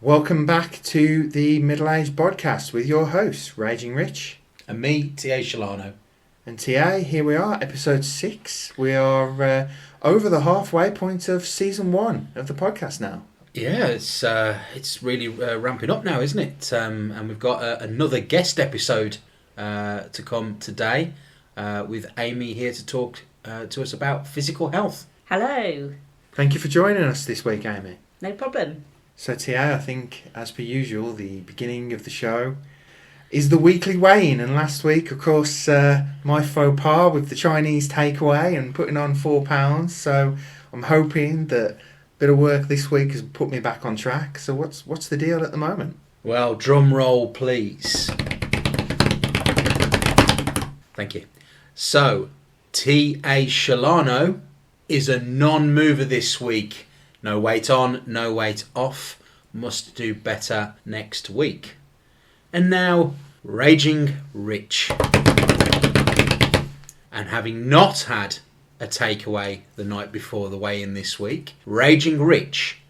Welcome back to the Middle-aged Bodcast with your hosts, Raging Rich. And me, T.A. Shelano. And T.A., here we are, episode 6. We are over the halfway point of season 1 of the podcast now. Yeah, it's really ramping up now, isn't it? And we've got another guest episode to come today with Amy here to talk to us about physical health. Hello. Thank you for joining us this week, Amy. No problem. So T.A., I think, as per usual, the beginning of the show is the weekly weigh-in. And last week, of course, my faux pas with the Chinese takeaway and putting on 4 pounds. So I'm hoping that a bit of work this week has put me back on track. So what's the deal at the moment? Well, drum roll, please. Thank you. So, T.A. Shelano is a non-mover this week. No weight on, no weight off. Must do better next week. And now, Raging Rich. And having not had a takeaway the night before the weigh-in this week, Raging Rich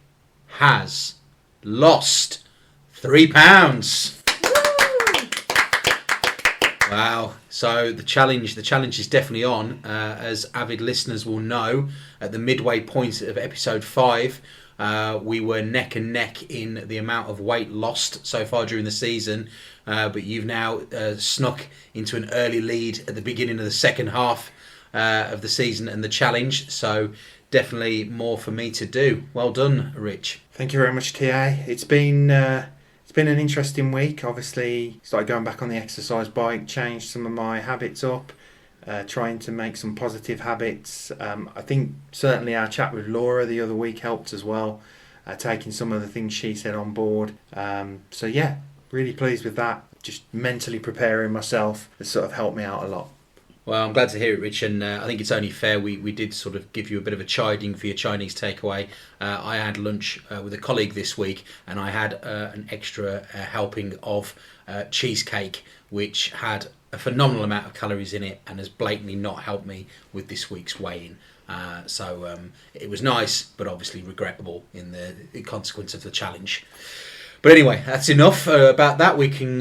has lost 3 pounds. Wow. So the challenge is definitely on. As avid listeners will know, at the midway point of episode 5, we were neck and neck in the amount of weight lost so far during the season. But you've now snuck into an early lead at the beginning of the second half of the season and the challenge. So definitely more for me to do. Well done, Rich. Thank you very much, T.A. It's been an interesting week. Obviously, started going back on the exercise bike, changed some of my habits up, trying to make some positive habits. I think certainly our chat with Laura the other week helped as well, taking some of the things she said on board. So yeah, really pleased with that. Just mentally preparing myself has sort of helped me out a lot. Well, I'm glad to hear it, Rich, and I think it's only fair we did sort of give you a bit of a chiding for your Chinese takeaway. I had lunch with a colleague this week, and I had an extra helping of cheesecake, which had a phenomenal amount of calories in it and has blatantly not helped me with this week's weigh-in. So it was nice, but obviously regrettable in the consequence of the challenge. But anyway, that's enough about that. We can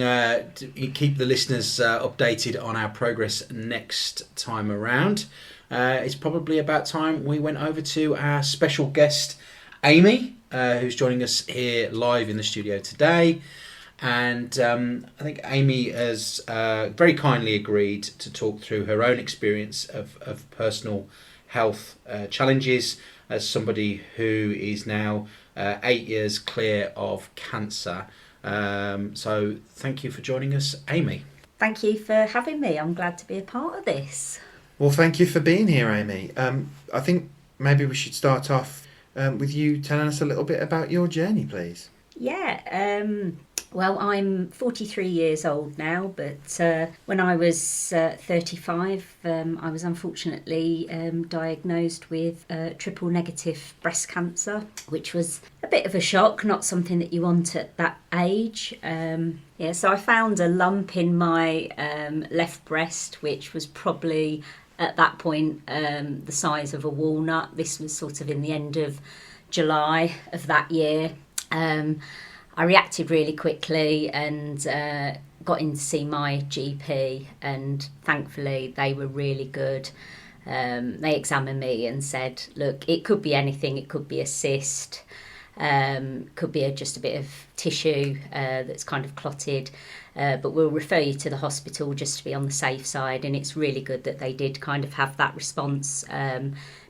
keep the listeners updated on our progress next time around. It's probably about time we went over to our special guest, Amy, who's joining us here live in the studio today. And I think Amy has very kindly agreed to talk through her own experience of personal health challenges as somebody who is now 8 years clear of cancer. So thank you for joining us, Amy. Thank you for having me. I'm glad to be a part of this. Well, thank you for being here, Amy. I think maybe we should start off with you telling us a little bit about your journey, please. Yeah, well, I'm 43 years old now, but when I was 35, I was unfortunately diagnosed with triple negative breast cancer, which was a bit of a shock, not something that you want at that age. So I found a lump in my left breast, which was probably at that point the size of a walnut. This was sort of in the end of July of that year. I reacted really quickly and got in to see my GP, and thankfully they were really good. They examined me and said, look, it could be anything. It could be a cyst, could be just a bit of tissue that's kind of clotted, but we'll refer you to the hospital just to be on the safe side. And it's really good that they did kind of have that response,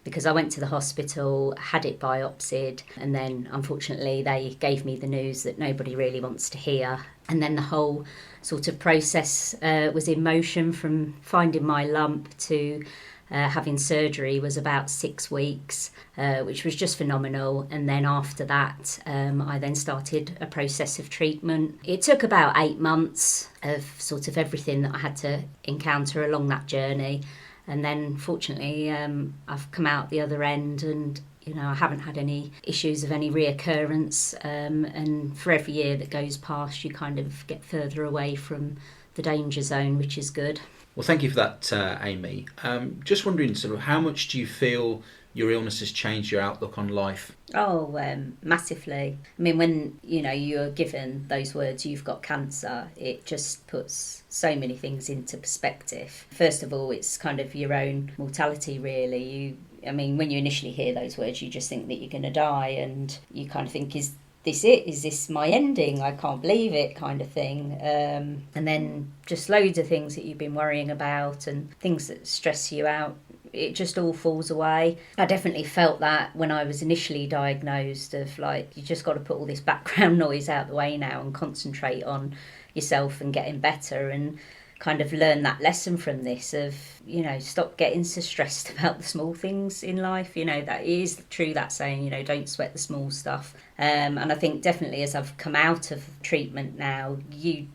because I went to the hospital, had it biopsied, and then unfortunately they gave me the news that nobody really wants to hear. And then the whole sort of process was in motion from finding my lump to having surgery was about 6 weeks, which was just phenomenal. And then after that, I then started a process of treatment. It took about 8 months of sort of everything that I had to encounter along that journey. And then fortunately, I've come out the other end and, you know, I haven't had any issues of any reoccurrence. And for every year that goes past, you kind of get further away from the danger zone, which is good. Well, thank you for that, Amy. Just wondering, sort of, how much do you feel your illness has changed your outlook on life? Oh, massively. I mean, when, you're given those words, you've got cancer, it just puts so many things into perspective. First of all, it's kind of your own mortality, really. When you initially hear those words, you just think that you're going to die, and you kind of think, is this it? Is this my ending? I can't believe it, kind of thing. And then just loads of things that you've been worrying about and things that stress you out, it just all falls away. I definitely felt that when I was initially diagnosed, of like, you just got to put all this background noise out the way now and concentrate on yourself and getting better, and kind of learn that lesson from this of, stop getting so stressed about the small things in life. That is true, that saying, don't sweat the small stuff. And I think definitely as I've come out of treatment now, you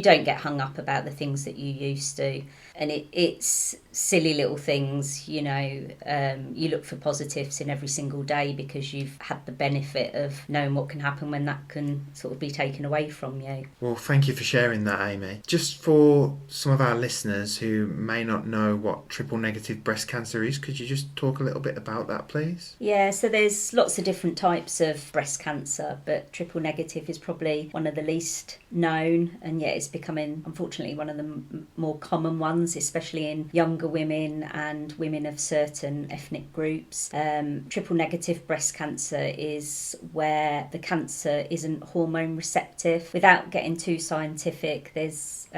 don't get hung up about the things that you used to. And it's silly little things, you look for positives in every single day because you've had the benefit of knowing what can happen when that can sort of be taken away from you. Well, thank you for sharing that, Amy. Just for some of our listeners who may not know what triple negative breast cancer is, could you just talk a little bit about that, please? Yeah, so there's lots of different types of breast cancer, but triple negative is probably one of the least known, and yet it's becoming, unfortunately, one of the more common ones, especially in younger women and women of certain ethnic groups. Triple negative breast cancer is where the cancer isn't hormone receptive. Without getting too scientific, there's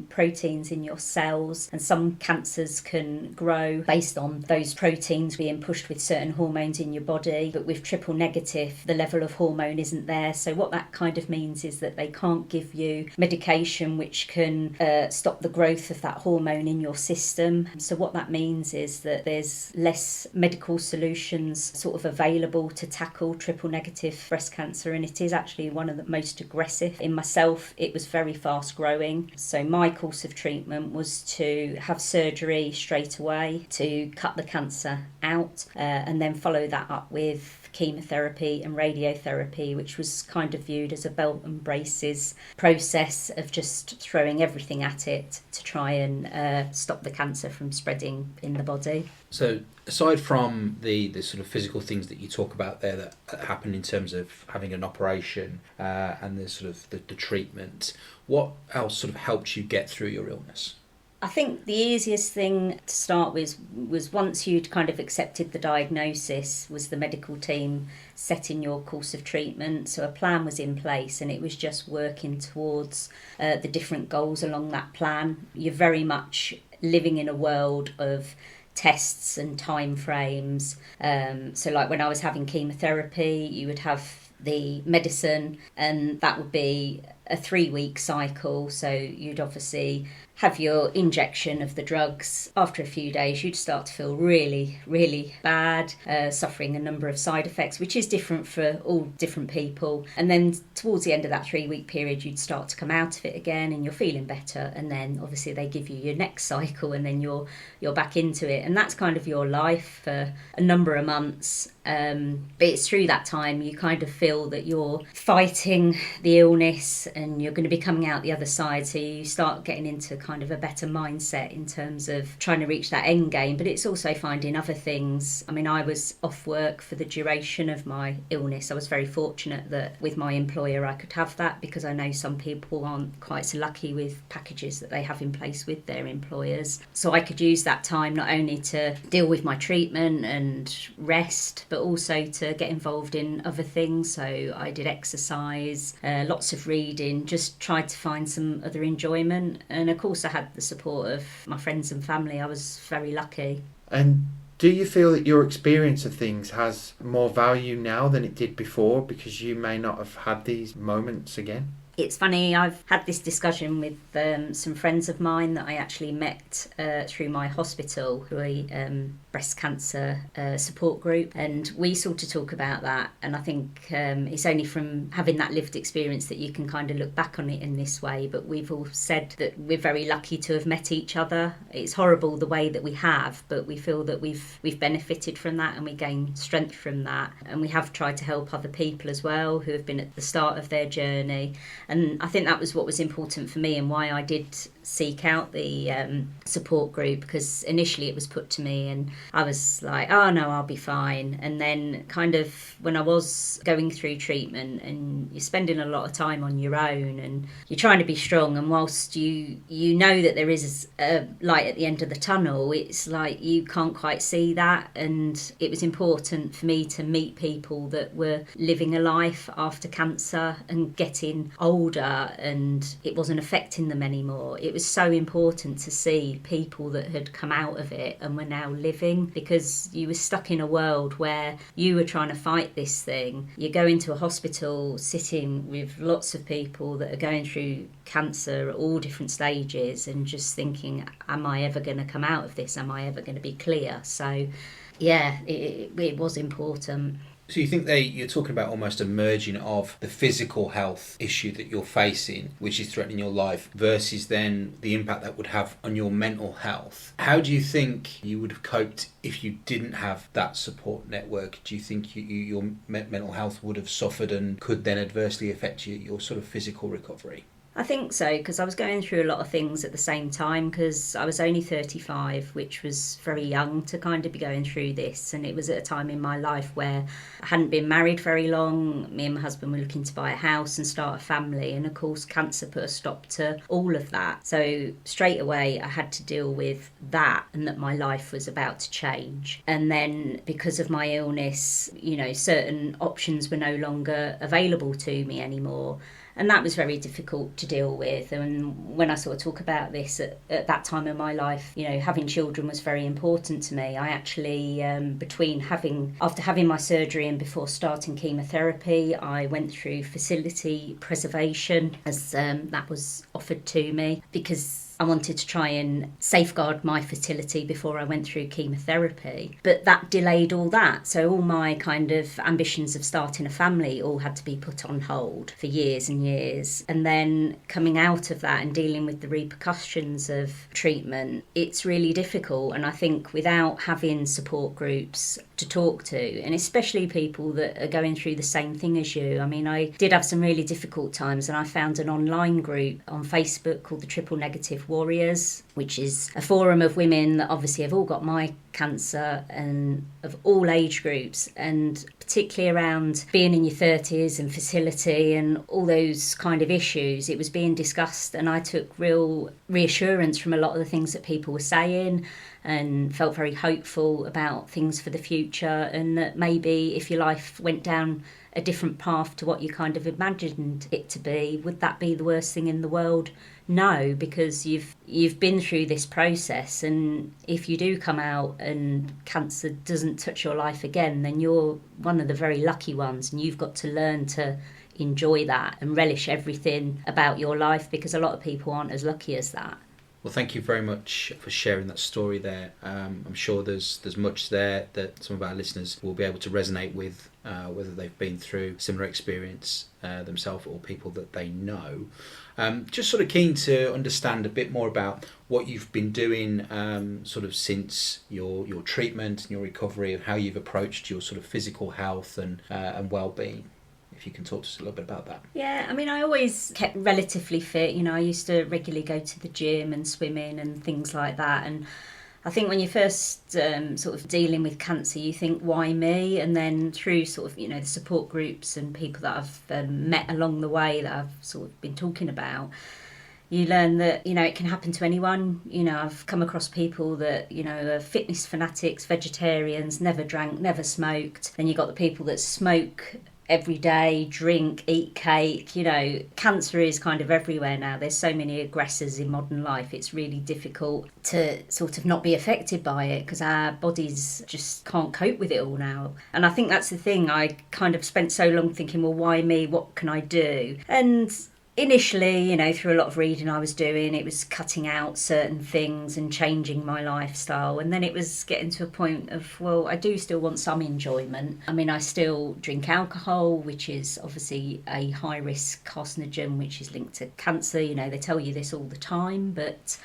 proteins in your cells, and some cancers can grow based on those proteins being pushed with certain hormones in your body. But with triple negative, the level of hormone isn't there. So what that kind of means is that they can't give you medication which can stop the growth of that hormone in your system. So what that means is that there's less medical solutions sort of available to tackle triple negative breast cancer, and it is actually one of the most aggressive. In myself, it was very fast growing. So my course of treatment was to have surgery straight away to cut the cancer out, and then follow that up with chemotherapy and radiotherapy, which was kind of viewed as a belt and braces process of just throwing everything at it to try and stop the cancer from spreading in the body. So aside from the sort of physical things that you talk about there that happen in terms of having an operation and the sort of the treatment, what else sort of helped you get through your illness? I think the easiest thing to start with was once you'd kind of accepted the diagnosis, was the medical team setting your course of treatment. So a plan was in place, and it was just working towards the different goals along that plan. You're very much living in a world of tests and time frames. So like when I was having chemotherapy, you would have the medicine, and that would be a 3-week cycle. So you'd obviously have your injection of the drugs. After a few days, you'd start to feel really, really bad, suffering a number of side effects, which is different for all different people. And then towards the end of that 3-week period, you'd start to come out of it again, and you're feeling better. And then obviously they give you your next cycle, and then you're back into it. And that's kind of your life for a number of months. But it's through that time you kind of feel that you're fighting the illness and you're going to be coming out the other side. So you start getting into kind of a better mindset in terms of trying to reach that end game. But it's also finding other things. I mean, I was off work for the duration of my illness. I was very fortunate that with my employer I could have that, because I know some people aren't quite so lucky with packages that they have in place with their employers. So I could use that time not only to deal with my treatment and rest, but also to get involved in other things. So I did exercise, lots of reading, just tried to find some other enjoyment. And of course I had the support of my friends and family. I was very lucky. And do you feel that your experience of things has more value now than it did before, because you may not have had these moments again? It's funny, I've had this discussion with some friends of mine that I actually met through my hospital, through a breast cancer support group, and we sort of talk about that. And I think it's only from having that lived experience that you can kind of look back on it in this way. But we've all said that we're very lucky to have met each other. It's horrible the way that we have, but we feel that we've benefited from that, and we gain strength from that. And we have tried to help other people as well who have been at the start of their journey. And I think that was what was important for me, and why I did seek out the support group, because initially it was put to me and I was like, oh no, I'll be fine. And then kind of when I was going through treatment and you're spending a lot of time on your own and you're trying to be strong, and whilst you know that there is a light at the end of the tunnel, it's like you can't quite see that. And it was important for me to meet people that were living a life after cancer and getting older and it wasn't affecting them anymore. It was so important to see people that had come out of it and were now living, because you were stuck in a world where you were trying to fight this thing. You go into a hospital sitting with lots of people that are going through cancer at all different stages and just thinking, am I ever going to come out of this? Am I ever going to be clear? So yeah, it was important. So you think you're talking about almost a merging of the physical health issue that you're facing, which is threatening your life, versus then the impact that would have on your mental health. How do you think you would have coped if you didn't have that support network? Do you think your mental health would have suffered and could then adversely affect your sort of physical recovery? I think so, because I was going through a lot of things at the same time, because I was only 35, which was very young to kind of be going through this. And it was at a time in my life where I hadn't been married very long. Me and my husband were looking to buy a house and start a family. And of course, cancer put a stop to all of that. So straight away, I had to deal with that and that my life was about to change. And then because of my illness, certain options were no longer available to me anymore. And that was very difficult to deal with. And when I sort of talk about this at that time in my life, having children was very important to me. I actually, after having my surgery and before starting chemotherapy, I went through fertility preservation as that was offered to me, because I wanted to try and safeguard my fertility before I went through chemotherapy. But that delayed all that. So all my kind of ambitions of starting a family all had to be put on hold for years and years. And then coming out of that and dealing with the repercussions of treatment, it's really difficult. And I think without having support groups to talk to, and especially people that are going through the same thing as you. I mean, I did have some really difficult times, and I found an online group on Facebook called the Triple Negative Warriors, which is a forum of women that obviously have all got my cancer and of all age groups, and particularly around being in your 30s and fertility and all those kind of issues. It was being discussed, and I took real reassurance from a lot of the things that people were saying, and felt very hopeful about things for the future, and that maybe if your life went down a different path to what you kind of imagined it to be, would that be the worst thing in the world? No, because you've been through this process, and if you do come out and cancer doesn't touch your life again, then you're one of the very lucky ones, and you've got to learn to enjoy that and relish everything about your life, because a lot of people aren't as lucky as that. Well, thank you very much for sharing that story there. I'm sure there's much there that some of our listeners will be able to resonate with, whether they've been through similar experience themselves or people that they know. Just sort of keen to understand a bit more about what you've been doing sort of since your treatment and your recovery, and how you've approached your sort of physical health and well-being. If you can talk to us a little bit about that. Yeah, I mean, I always kept relatively fit. I used to regularly go to the gym and swimming and things like that. And I think when you're first sort of dealing with cancer, you think, why me? And then through sort of, the support groups and people that I've met along the way that I've sort of been talking about, you learn that, it can happen to anyone. I've come across people that, are fitness fanatics, vegetarians, never drank, never smoked. Then you've got the people that smoke every day, drink, eat cake. Cancer is kind of everywhere now. There's so many aggressors in modern life. It's really difficult to sort of not be affected by it, because our bodies just can't cope with it all now. And I think that's the thing. I kind of spent so long thinking, well, why me? What can I do? And initially, through a lot of reading I was doing, it was cutting out certain things and changing my lifestyle. And then it was getting to a point of, well, I do still want some enjoyment. I mean, I still drink alcohol, which is obviously a high-risk carcinogen, which is linked to cancer. They tell you this all the time, but,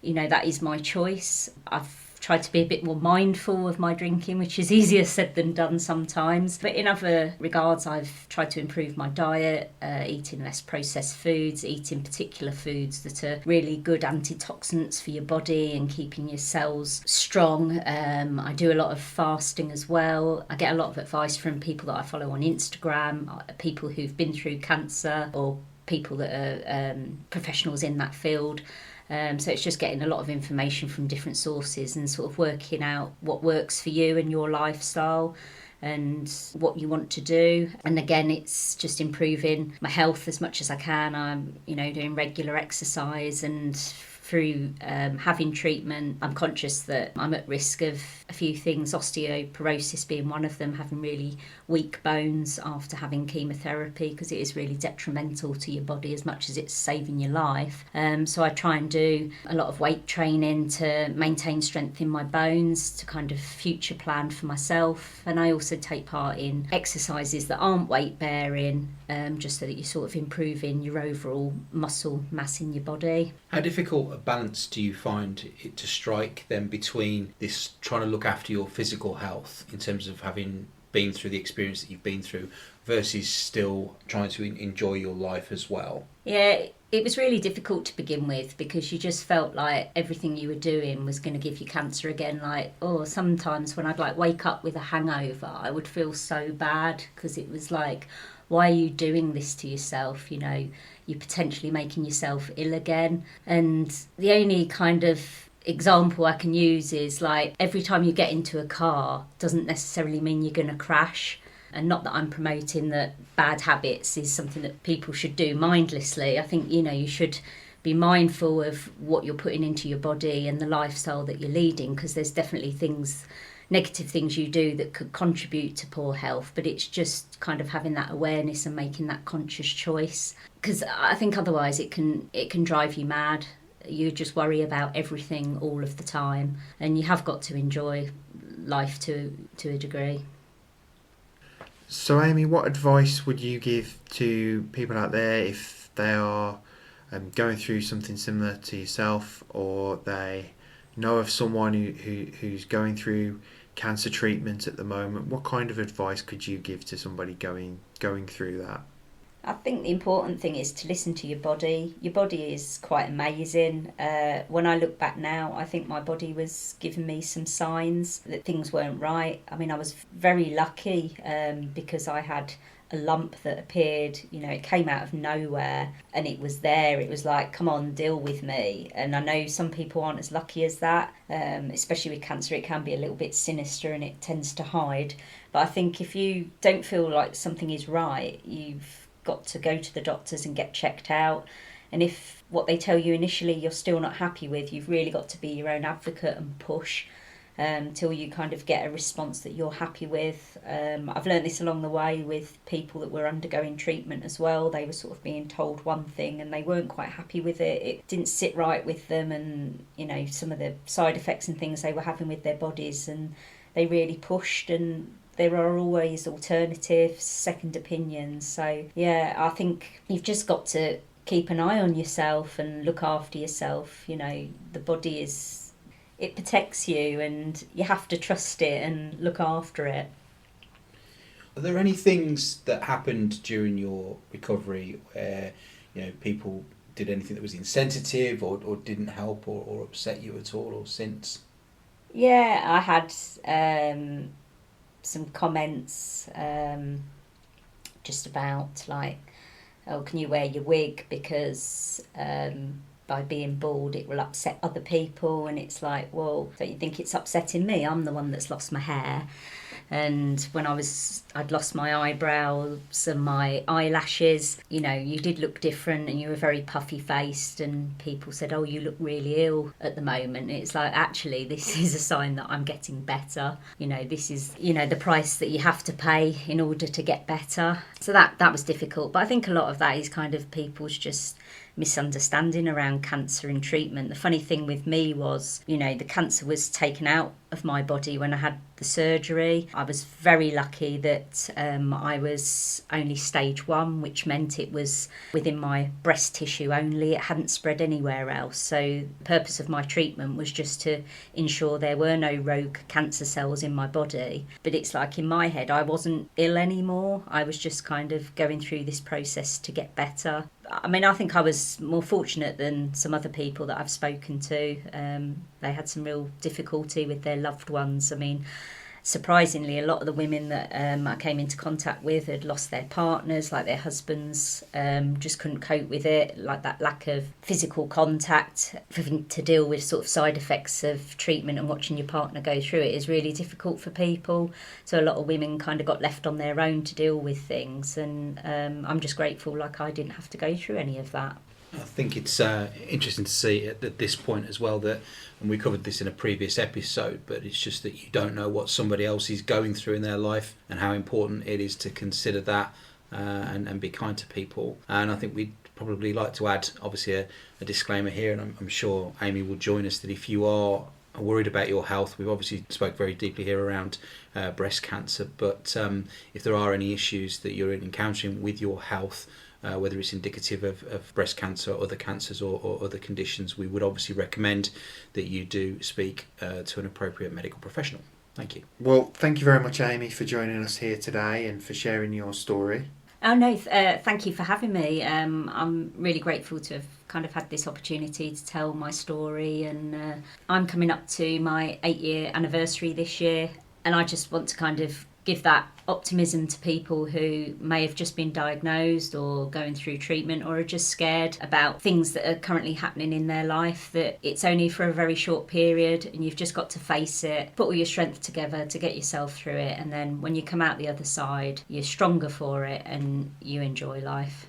that is my choice. I've tried to be a bit more mindful of my drinking, which is easier said than done sometimes. But in other regards, I've tried to improve my diet, eating less processed foods, eating particular foods that are really good antitoxins for your body and keeping your cells strong. I do a lot of fasting as well. I get a lot of advice from people that I follow on Instagram, people who've been through cancer or people that are professionals in that field. So it's just getting a lot of information from different sources and sort of working out what works for you and your lifestyle and what you want to do. And again, it's just improving my health as much as I can. I'm, doing regular exercise, and through having treatment, I'm conscious that I'm at risk of a few things, osteoporosis being one of them, having really weak bones after having chemotherapy, because it is really detrimental to your body as much as it's saving your life. So I try and do a lot of weight training to maintain strength in my bones, to kind of future plan for myself. And I also take part in exercises that aren't weight bearing, just so that you're sort of improving your overall muscle mass in your body. How difficult a balance do you find it to strike then between this trying to look after your physical health in terms of having been through the experience that you've been through versus still trying to enjoy your life as well? Yeah, it was really difficult to begin with, because you just felt like everything you were doing was going to give you cancer again. Sometimes when I'd wake up with a hangover, I would feel so bad, because it was like, why are you doing this to yourself? You're potentially making yourself ill again. And the only kind of example I can use is every time you get into a car doesn't necessarily mean you're going to crash. And not that I'm promoting that bad habits is something that people should do mindlessly. I think, you should be mindful of what you're putting into your body and the lifestyle that you're leading, because there's definitely negative things you do that could contribute to poor health, but it's just kind of having that awareness and making that conscious choice, because I think otherwise it can drive you mad. You just worry about everything all of the time, and you have got to enjoy life to a degree. So Amy, what advice would you give to people out there if they are going through something similar to yourself, or they know of someone who's going through cancer treatment at the moment? What kind of advice could you give to somebody going through that? I think the important thing is to listen to your body. Your body is quite amazing. When I look back now, I think my body was giving me some signs that things weren't right. I mean, I was very lucky because I had a lump that appeared, it came out of nowhere and it was there. It was like, come on, deal with me. And I know some people aren't as lucky as that, especially with cancer. It can be a little bit sinister and it tends to hide. But I think if you don't feel like something is right, you've got to go to the doctors and get checked out. And if what they tell you initially you're still not happy with, you've really got to be your own advocate and push till you kind of get a response that you're happy with. I've learned this along the way with people that were undergoing treatment as well. They were sort of being told one thing and they weren't quite happy with it. It didn't sit right with them, and some of the side effects and things they were having with their bodies, and they really pushed. And there are always alternatives, second opinions. So yeah, I think you've just got to keep an eye on yourself and look after yourself. The body it protects you, and you have to trust it and look after it. Are there any things that happened during your recovery where people did anything that was insensitive or didn't help or upset you at all, or since? Yeah, I had some comments just about oh, can you wear your wig, because by being bald it will upset other people. And it's like, well, don't you think it's upsetting me? I'm the one that's lost my hair. And when I'd lost my eyebrows and my eyelashes, you did look different and you were very puffy faced, and people said, oh, you look really ill at the moment. It's like, actually, this is a sign that I'm getting better. This is, the price that you have to pay in order to get better. So that was difficult. But I think a lot of that is kind of people's just misunderstanding around cancer and treatment. The funny thing with me was, you know, the cancer was taken out of my body when I had the surgery. I was very lucky that I was only stage 1, which meant it was within my breast tissue only. It hadn't spread anywhere else. So the purpose of my treatment was just to ensure there were no rogue cancer cells in my body. But it's like in my head, I wasn't ill anymore. I was just kind of going through this process to get better. I mean, I think I was more fortunate than some other people that I've spoken to. They had some real difficulty with their loved ones. I mean, surprisingly, a lot of the women that I came into contact with had lost their partners, like their husbands, just couldn't cope with it, like that lack of physical contact, having to deal with sort of side effects of treatment and watching your partner go through it is really difficult for people. So a lot of women kind of got left on their own to deal with things, and I'm just grateful like I didn't have to go through any of that. I think it's interesting to see at this point as well that, and we covered this in a previous episode, but it's just that you don't know what somebody else is going through in their life and how important it is to consider that and be kind to people. And I think we'd probably like to add, obviously, a disclaimer here, and I'm sure Amy will join us, that if you are worried about your health, we've obviously spoke very deeply here around breast cancer, but if there are any issues that you're encountering with your health, whether it's indicative of breast cancer or other cancers or other conditions, we would obviously recommend that you do speak to an appropriate medical professional. Thank you. Well, thank you very much, Amy, for joining us here today and for sharing your story. Oh no, thank you for having me. I'm really grateful to have kind of had this opportunity to tell my story, and I'm coming up to my 8-year anniversary this year, and I just want to kind of give that optimism to people who may have just been diagnosed or going through treatment or are just scared about things that are currently happening in their life, that it's only for a very short period and you've just got to face it, put all your strength together to get yourself through it, and then when you come out the other side, you're stronger for it and you enjoy life.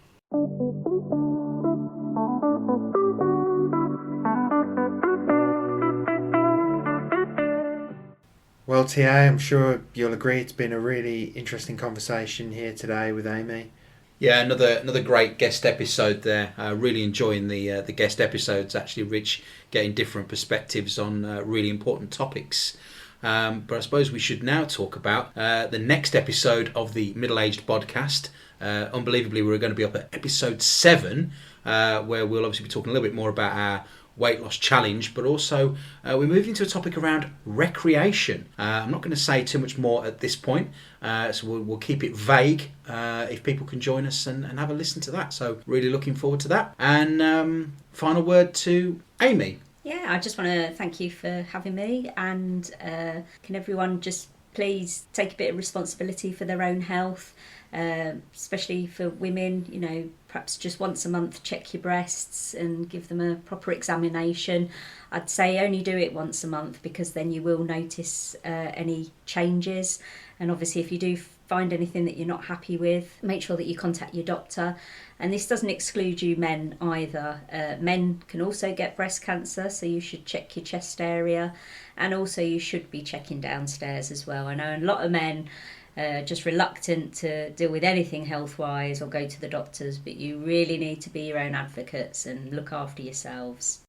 Well, T.A., I'm sure you'll agree it's been a really interesting conversation here today with Amy. Yeah, another great guest episode there. Really enjoying the guest episodes, actually, Rich, getting different perspectives on really important topics. But I suppose we should now talk about the next episode of the Middle-aged Bodcast. Unbelievably, we're going to be up at episode 7, where we'll obviously be talking a little bit more about our weight loss challenge, but also we're moving to a topic around recreation. I'm not going to say too much more at this point, so we'll keep it vague if people can join us and have a listen to that. So really looking forward to that. And final word to Amy. Yeah, I just want to thank you for having me, and can everyone just please take a bit of responsibility for their own health, especially for women, you know, perhaps just once a month check your breasts and give them a proper examination. I'd say only do it once a month, because then you will notice any changes, and obviously if you do find anything that you're not happy with, make sure that you contact your doctor. And this doesn't exclude you men either. Men can also get breast cancer, so you should check your chest area, and also you should be checking downstairs as well. I know a lot of men just reluctant to deal with anything health-wise or go to the doctors, but you really need to be your own advocates and look after yourselves.